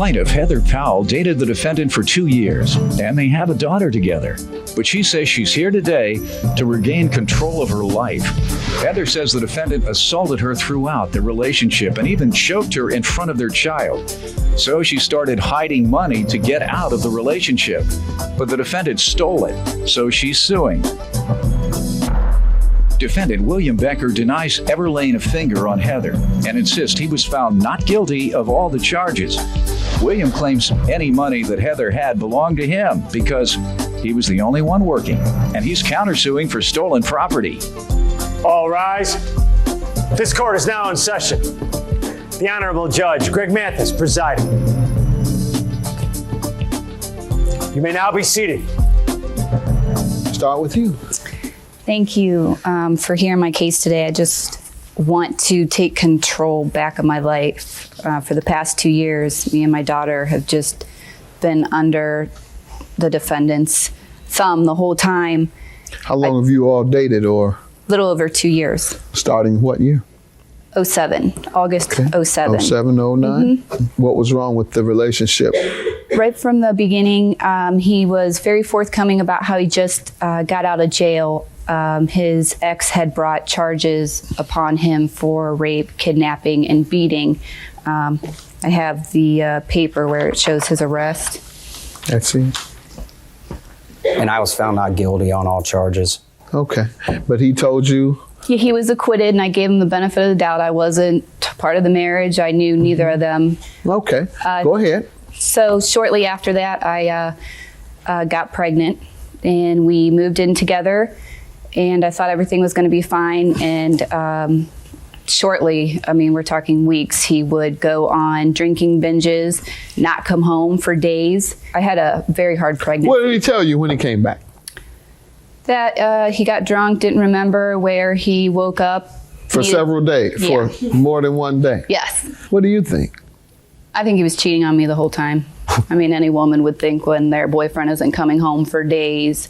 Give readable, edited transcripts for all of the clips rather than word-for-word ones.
Plaintiff Heather Powell dated the defendant for 2 years, and they have a daughter together. But she says she's here today to regain control of her life. Heather says the defendant assaulted her throughout the relationship and even choked her in front of their child. So she started hiding money to get out of the relationship. But the defendant stole it, so she's suing. Defendant William Becker denies ever laying a finger on Heather and insists he was found not guilty of all the charges. William claims any money that Heather had belonged to him because he was the only one working, and he's countersuing for stolen property. All rise. This court is now in session. The Honorable Judge Greg Mathis presiding. You may now be seated. Start with you. Thank you for hearing my case today. I just want to take control back of my life. For the past 2 years, me and my daughter have just been under the defendant's thumb the whole time. How long have you all dated, or? Little over 2 years. Starting what year? 07, August Okay. 07. 07, 09? What was wrong with the relationship? Right from the beginning, he was very forthcoming about how he just got out of jail. His ex had brought charges upon him for rape, kidnapping, and beating. I have the paper where it shows his arrest. That's it. And I was found not guilty on all charges. Okay. But he told you? Yeah, he was acquitted, and I gave him the benefit of the doubt. I wasn't part of the marriage. I knew neither of them. Okay. Go ahead. So shortly after that, I got pregnant, and we moved in together, and I thought everything was going to be fine. And shortly, I mean, we're talking weeks, he would go on drinking binges, not come home for days. I had a very hard pregnancy. What did he tell you when he came back? That he got drunk, didn't remember where he woke up. For several days? Yeah. For more than one day? Yes. What do you think? I think he was cheating on me the whole time. I mean, any woman would think when their boyfriend isn't coming home for days,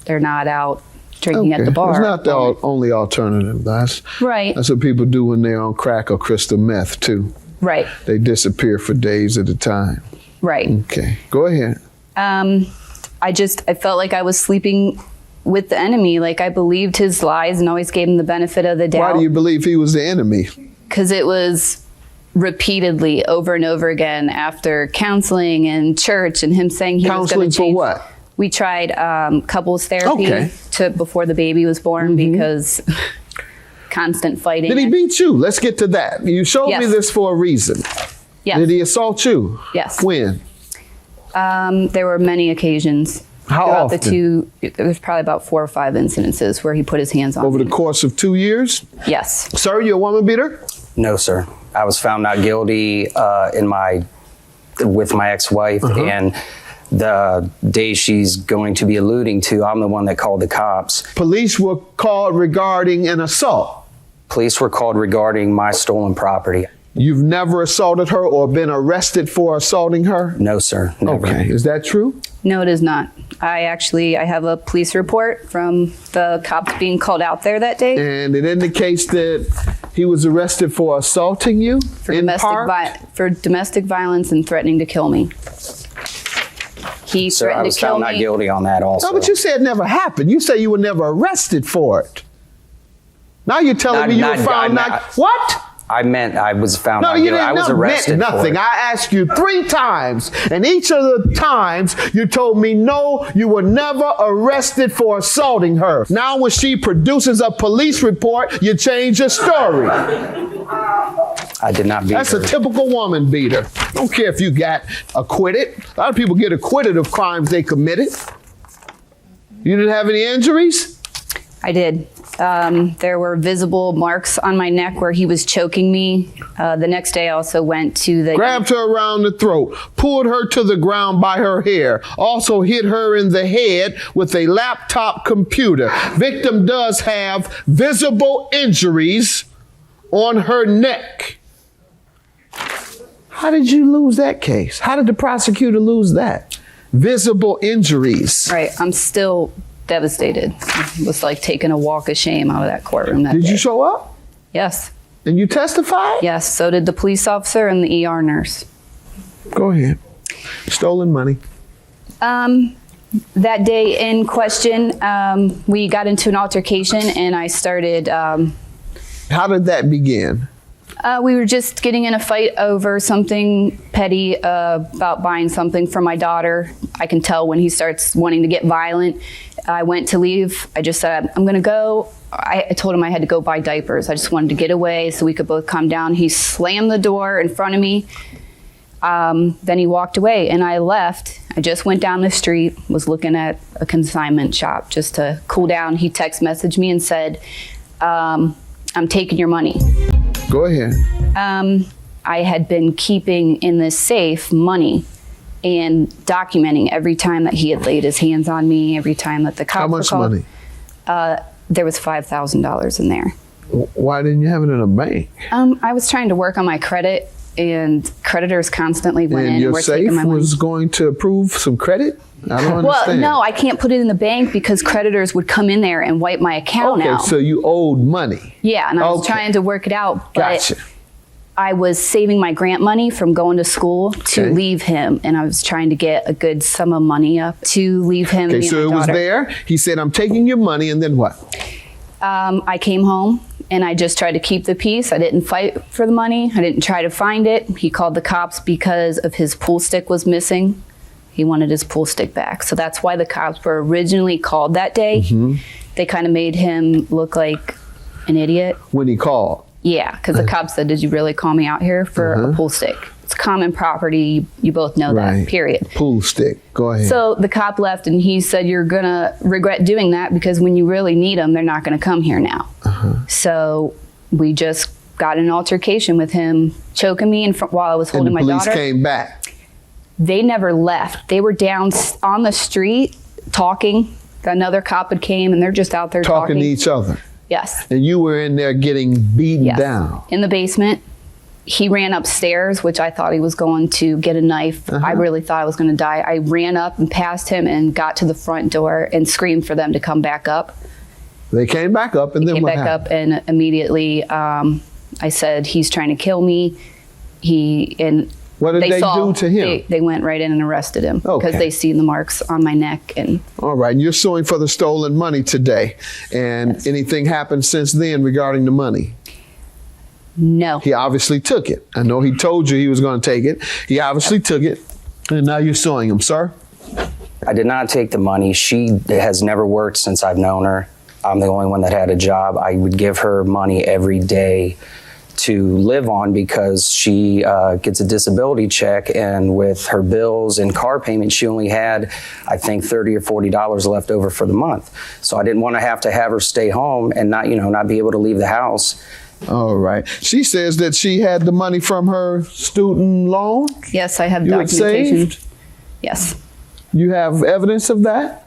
they're not out drinking at the bar. It's not the only alternative. That's right. That's what people do when they're on crack or crystal meth, too. Right. They disappear for days at a time. Right. Okay. Go ahead. I felt like I was sleeping with the enemy. Like, I believed his lies and always gave him the benefit of the doubt. Why do you believe he was the enemy? Because it was repeatedly over and over again after counseling and church and him saying he was going to change. Counseling for what? We tried couples therapy before the baby was born because constant fighting. Did he beat you? Let's get to that. You showed me this for a reason. Yes. Did he assault you? Yes. When? There were many occasions. How often? There's probably about 4 or 5 incidences where he put his hands on me. Over the course of 2 years? Yes. Sir, you a woman beater? No, sir. I was found not guilty with my ex-wife, and the day she's going to be alluding to, I'm the one that called the cops. Police were called regarding an assault. Police were called regarding my stolen property. You've never assaulted her or been arrested for assaulting her? No, sir. Never. Okay. Is that true? No, it is not. I have a police report from the cops being called out there that day. And it indicates that he was arrested for assaulting you for domestic violence and threatening to kill me. He Sir, I threatened was to kill found me. not guilty on that also. No, but you said it never happened. You say you were never arrested for it. Now you're telling me you were found not. What? I meant I was found No, not you guilty. didn't. I was arrested meant nothing. for it. I asked you 3 times, and each of the times you told me no, you were never arrested for assaulting her. Now when she produces a police report, you change your story. I did not beat That's her. a typical woman beater. Don't care if you got acquitted. A lot of people get acquitted of crimes they committed. You didn't have any injuries? I did. There were visible marks on my neck where he was choking me. The next day I also went to the... Grabbed her around the throat, pulled her to the ground by her hair, also hit her in the head with a laptop computer. Victim does have visible injuries on her neck. How did you lose that case? How did the prosecutor lose that? Visible injuries. Right. I'm still devastated. It was like taking a walk of shame out of that courtroom that day. Did you show up? Yes. And you testified? Yes. So did the police officer and the ER nurse. Go ahead. Stolen money. That day in question, we got into an altercation and I started... How did that begin? We were just getting in a fight over something petty about buying something for my daughter. I can tell when he starts wanting to get violent. I went to leave. I just said, I'm going to go. I told him I had to go buy diapers. I just wanted to get away so we could both calm down. He slammed the door in front of me. Then he walked away and I left. I just went down the street, was looking at a consignment shop just to cool down. He text messaged me and said, I'm taking your money. Go ahead. I had been keeping in this safe money and documenting every time that he had laid his hands on me, every time that the cops were called. How much money? There was $5,000 in there. Why didn't you have it in a bank? I was trying to work on my credit, and creditors constantly went in and were taking my money. Your safe was going to approve some credit? I don't understand. Well, no, I can't put it in the bank because creditors would come in there and wipe my account out. Okay, so you owed money. Yeah, and I was trying to work it out. But Gotcha. I was saving my grant money from going to school to leave him, and I was trying to get a good sum of money up to leave him. Okay, so it was there. He said, I'm taking your money, and then what? I came home, and I just tried to keep the peace. I didn't fight for the money. I didn't try to find it. He called the cops because of his pool stick was missing. He wanted his pool stick back. So that's why the cops were originally called that day. Mm-hmm. They kind of made him look like an idiot. When he called? Yeah, because the cops said, did you really call me out here for a pool stick? It's common property. You both know that, period. Pool stick. Go ahead. So the cop left and he said, you're going to regret doing that because when you really need them, they're not going to come here now. So we just got in an altercation with him, choking me while I was holding my daughter. And the police came back? They never left. They were down on the street talking. Another cop had came and they're just out there talking. Talking to each other? Yes. And you were in there getting beaten down? In the basement. He ran upstairs, which I thought he was going to get a knife. I really thought I was going to die. I ran up and past him and got to the front door and screamed for them to come back up. They came back up, and then what happened? Up, and immediately I said, he's trying to kill me. What did they do to him? They went right in and arrested him because they seen the marks on my neck. And all right, and you're suing for the stolen money today. And anything happened since then regarding the money? No. He obviously took it. I know he told you he was going to take it. He obviously took it, and now you're suing him, sir? I did not take the money. She has never worked since I've known her. I'm the only one that had a job. I would give her money every day to live on because she gets a disability check, and with her bills and car payments, she only had, I think, $30 or $40 left over for the month. So I didn't want to have her stay home and not be able to leave the house. All right. She says that she had the money from her student loan? Yes, I have documentation. You had saved? Yes. You have evidence of that?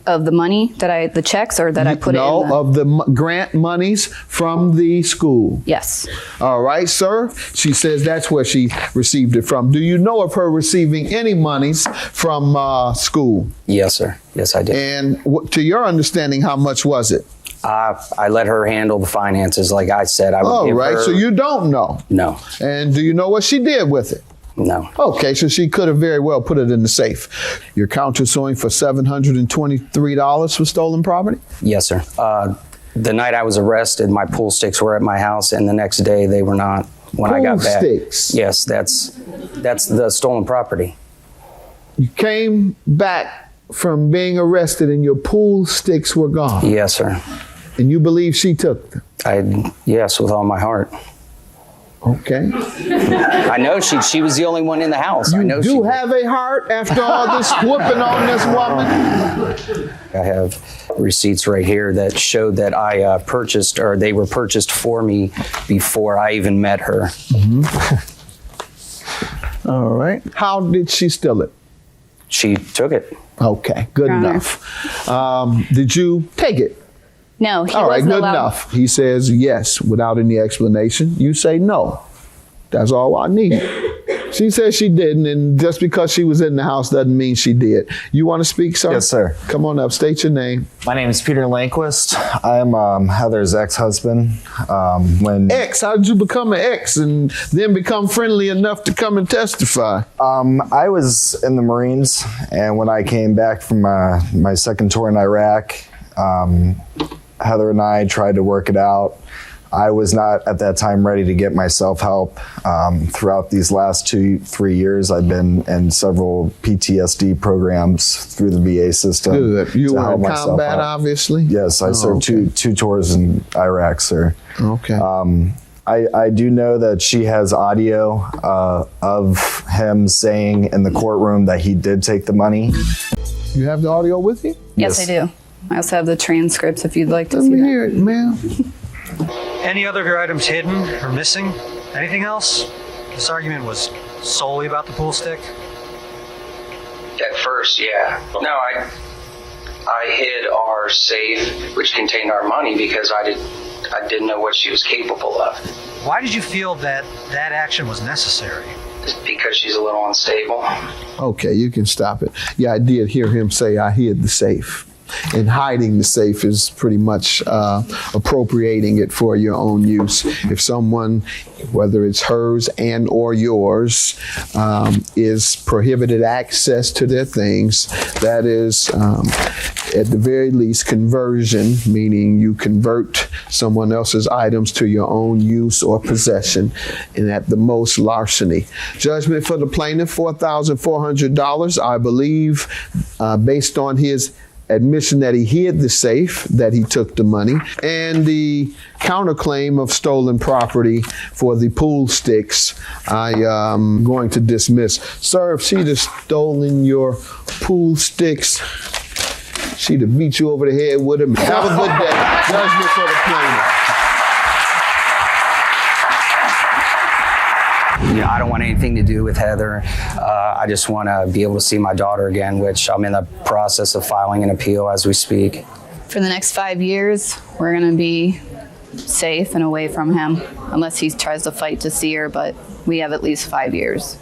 Of the money the checks, or that I put it in? No, of the grant monies from the school. Yes. All right, sir. She says that's where she received it from. Do you know of her receiving any monies from school? Yes, sir. Yes, I did. And to your understanding, how much was it? I let her handle the finances, like I said. I would give her... So you don't know? No. And do you know what she did with it? No. Okay, so she could have very well put it in the safe. You're countersuing for $723 for stolen property? Yes, sir. The night I was arrested, my pool sticks were at my house, and the next day they were not when I got back. Pool sticks? Yes, that's the stolen property. You came back from being arrested and your pool sticks were gone? Yes, sir. And you believe she took them? Yes, with all my heart. Okay. I know she was the only one in the house. You I know do have a heart after all this whooping on this woman? I have receipts right here that showed that I purchased, or they were purchased for me before I even met her. All right. How did she steal it? She took it. Okay, good enough. Did you take it? No, he all right, wasn't good allowed. enough. He says yes without any explanation. You say no. That's all I need. She says she didn't, and just because she was in the house doesn't mean she did. You want to speak, sir? Yes, sir. Come on up. State your name. My name is Peter Lanquist. I'm Heather's ex-husband. Ex? How did you become an ex and then become friendly enough to come and testify? I was in the Marines, and when I came back from my second tour in Iraq, Heather and I tried to work it out. I was not at that time ready to get myself help. Throughout these last 2-3 years, I've been in several PTSD programs through the VA system. Good. You to were help in myself combat, out. obviously? Yes, I served okay. two tours in Iraq, sir. Okay. I do know that she has audio of him saying in the courtroom that he did take the money. You have the audio with you? Yes, I do. I also have the transcripts if you'd like to Let see me that. hear it, ma'am. Any other of your items hidden or missing? Anything else? This argument was solely about the pool stick? At first, yeah. No, I hid our safe, which contained our money, because I didn't know what she was capable of. Why did you feel that that action was necessary? Just because she's a little unstable. Okay, you can stop it. Yeah, I did hear him say I hid the safe. And hiding the safe is pretty much appropriating it for your own use. If someone, whether it's hers and or yours, is prohibited access to their things, that is at the very least conversion, meaning you convert someone else's items to your own use or possession, and at the most larceny. Judgment for the plaintiff, $4,400. I believe based on his admission that he hid the safe, that he took the money, and the counterclaim of stolen property for the pool sticks, I am going to dismiss. Sir, if she'd have stolen your pool sticks, she'd have beat you over the head with them. Have a good day. Judgment for the plaintiff. You know, I don't want anything to do with Heather. I just want to be able to see my daughter again, which I'm in the process of filing an appeal as we speak. For the next 5 years, we're going to be safe and away from him, unless he tries to fight to see her, but we have at least 5 years.